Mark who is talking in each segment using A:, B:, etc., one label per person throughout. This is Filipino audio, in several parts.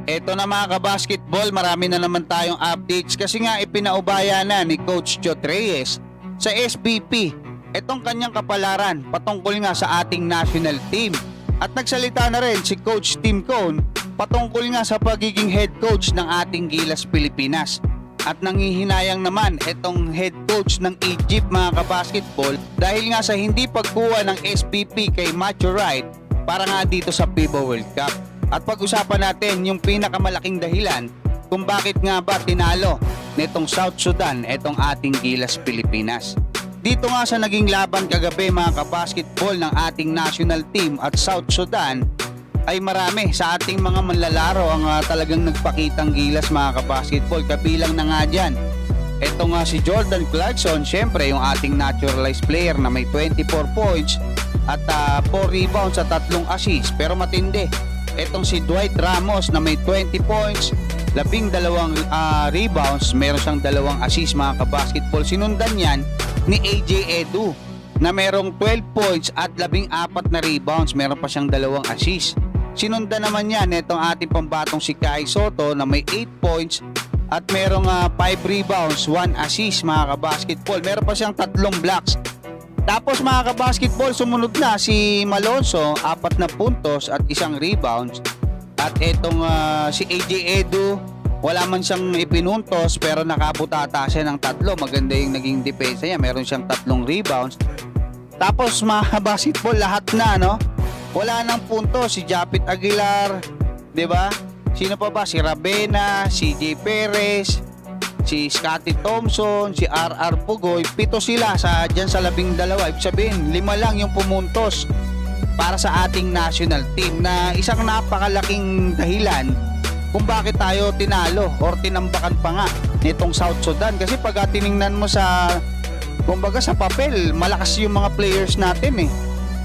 A: Eto na mga kabasketball, marami na naman tayong updates kasi nga ipinaubaya na ni Coach Jot Reyes sa SBP etong kanyang kapalaran patungkol nga sa ating national team. At nagsalita na rin si Coach Tim Cone patungkol nga sa pagiging head coach ng ating Gilas Pilipinas. At nangihinayang naman itong head coach ng Egypt mga kabasketball dahil nga sa hindi pagkuha ng SBP kay Matthew Wright para nga dito sa FIBA World Cup. At pag-usapan natin yung pinakamalaking dahilan kung bakit nga ba tinalo nitong South Sudan itong ating Gilas Pilipinas. Dito nga sa naging laban kagabi mga kabasketball ng ating national team at South Sudan ay marami sa ating mga manlalaro ang talagang nagpakitang gilas mga kabasketball. Kabilang na nga dyan ito nga si Jordan Clarkson, syempre yung ating naturalized player na may 24 points at 4 rebounds at 3 assists. Pero matindi itong si Dwight Ramos na may 20 points, 12 rebounds, meron siyang 2 assists mga kabasketball. Sinundan yan ni AJ Edu na merong 12 points at 14 na rebounds, meron pa siyang 2 assists. Sinundan naman yan itong ating pambatong si Kai Soto na may 8 points at merong 5 rebounds, 1 assist mga kabasketball. Meron pa siyang 3 blocks. Tapos mga kabasketball, sumunod na si Malonzo, 4 na puntos at 1 rebounds. At itong si AJ Edu, wala man siyang ipinuntos pero nakabutata siya ng 3. Maganda yung naging depensa niya, meron siyang 3 rebounds. Tapos mga basketball, lahat na no, wala nang punto. Si Japit Aguilar, 'di ba? Sino pa ba? Si Ravena, si J. Perez, si Scottie Thompson, si RR Pugoy. 7 sila dyan sa 12. Ibig sabihin 5 lang yung pumuntos para sa ating national team, na isang napakalaking dahilan kung bakit tayo tinalo or tinambakan pa nga nitong South Sudan. Kasi pag tiningnan mo sa kumbaga sa papel, malakas yung mga players natin eh.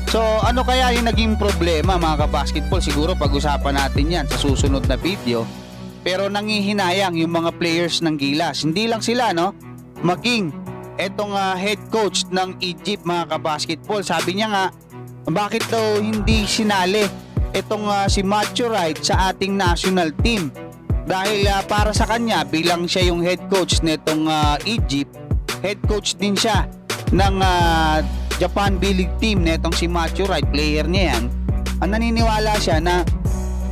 A: So ano kaya yung naging problema mga kabasketball? Siguro pag-usapan natin yan sa susunod na video. Pero nangihinayang yung mga players ng Gilas. Hindi lang sila no, maging etong head coach ng Egypt mga kabasketball. Sabi niya nga, bakit daw hindi sinali itong si Matthew Wright sa ating national team? Dahil para sa kanya, bilang siya yung head coach nitong Egypt, head coach din siya ng Japan B-League team nitong si Matthew Wright, player niya yan. Ang naniniwala siya na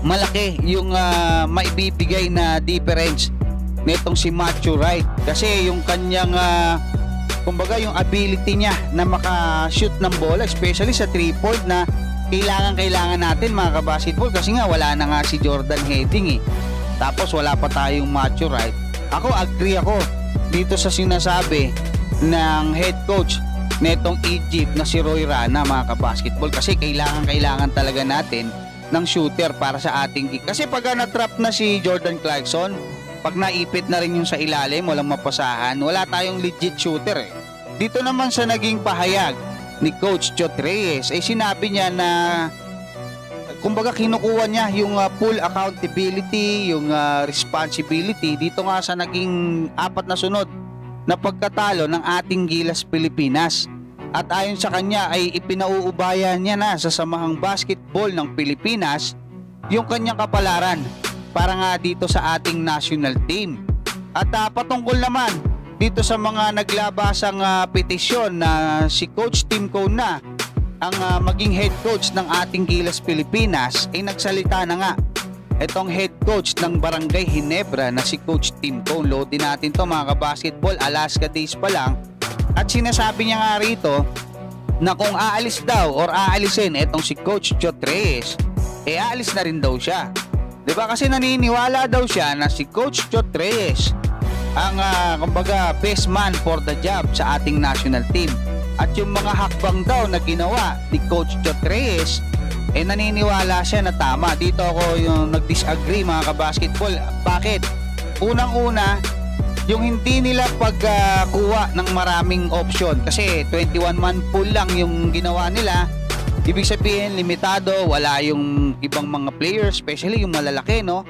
A: malaki yung maibibigay na difference nitong si Matthew Wright. Kasi yung kanyang kumbaga yung ability niya na maka-shoot ng bola, especially sa 3-point na kailangan natin mga kabasketball. Kasi nga wala na nga si Jordan Heading eh. Tapos wala pa tayong Matthew Wright. Ako agree ako dito sa sinasabi ng head coach netong Egypt na si Roy Rana mga kabasketball. Kasi kailangan talaga natin ng shooter para sa ating gig. Kasi pag na-trap na si Jordan Clarkson, pag naipit na rin yung sa ilalim, walang mapasahan, wala tayong legit shooter eh. Dito naman sa naging pahayag ni Coach Jot Reyes, ay sinabi niya na kumbaga kinukuha niya yung full accountability, yung responsibility dito nga sa naging 4 na sunod na pagkatalo ng ating Gilas Pilipinas. At ayon sa kanya ay ipinauubaya niya na sa Samahang Basketball ng Pilipinas yung kanyang kapalaran para nga dito sa ating national team. At patungkol naman dito sa mga naglabasang petisyon na si Coach Tim Cone na ang maging head coach ng ating Gilas Pilipinas, ay nagsalita na nga itong head coach ng Barangay Ginebra na si Coach Tim Cone. Loadin natin to mga kabasketball, Alaska days pa lang. At sinasabi niya nga rito na kung aalis daw or aalisin itong si Coach Jot Reyes, aalis na rin daw siya. Diba? Kasi naniniwala daw siya na si Coach Jot Reyes ang kumbaga best man for the job sa ating national team. At yung mga hakbang daw na ginawa ni Coach Jot Reyes, naniniwala siya na tama. Dito ako yung nag-disagree mga kabasketball. Bakit? Unang-una, yung hindi nila pagkuha ng maraming option. Kasi 21-man pool lang yung ginawa nila. Ibig sabihin, limitado. Wala yung ibang mga players, especially yung malalaki, no?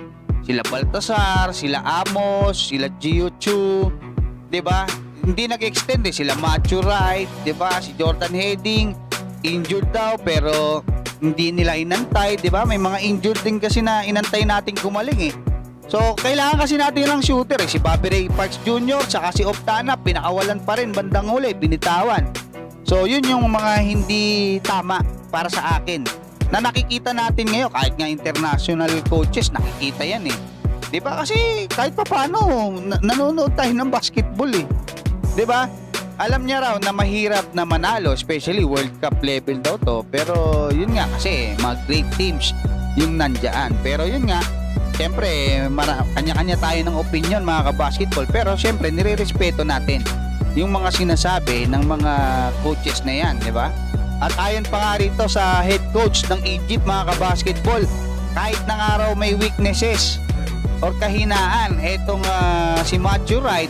A: Sila Baltasar, sila Amos, sila Gio Chu, 'di ba? Hindi nag-extend sila Matthew Wright, 'di ba? Si Jordan Heading injured daw pero hindi nila inantay, di ba? May mga injured din kasi na inantay nating gumaling eh. So, kailangan kasi natin ng shooter eh. Si Bobby Ray Parks Jr. saka si Optana, pinakawalan pa rin bandang huli, binitawan. So, yun yung mga hindi tama para sa akin. Na nakikita natin ngayon, kahit nga international coaches, nakikita yan eh. Di ba? Kasi kahit pa paano, nanonood tayo ng basketball eh. Di ba? Alam niya raw na mahirap na manalo, especially World Cup level daw to. Pero yun nga kasi, mga great teams yung nandyan. Pero yun nga, siyempre, kanya-kanya tayo ng opinion mga kabasketball. Pero siyempre, nire-respeto natin yung mga sinasabi ng mga coaches na yan, di ba? At ayon pa nga rito sa head coach ng Egypt mga kabasketball, kahit na nga raw may weaknesses or kahinaan, etong si Matthew Wright,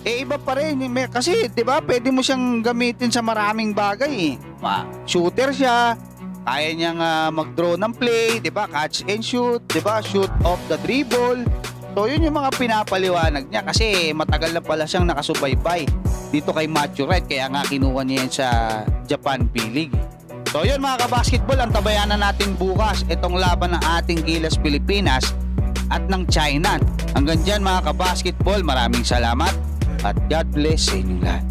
A: iba pa rin. Kasi, di ba, pwede mo siyang gamitin sa maraming bagay eh. Shooter siya, kaya niyang mag-draw ng play, 'di ba? Catch and shoot, 'di ba? Shoot off the dribble. So, yun yung mga pinapaliwanag niya kasi matagal na pala siyang nakasubaybay dito kay Matthew Wright, kaya nga kinuha niya yan sa Japan B-League. So, yun mga kabasketball, ang tabayanan natin bukas itong laban ng ating Gilas Pilipinas at ng China. Hanggang dyan mga kabasketball, maraming salamat at God bless sa inyong lahat.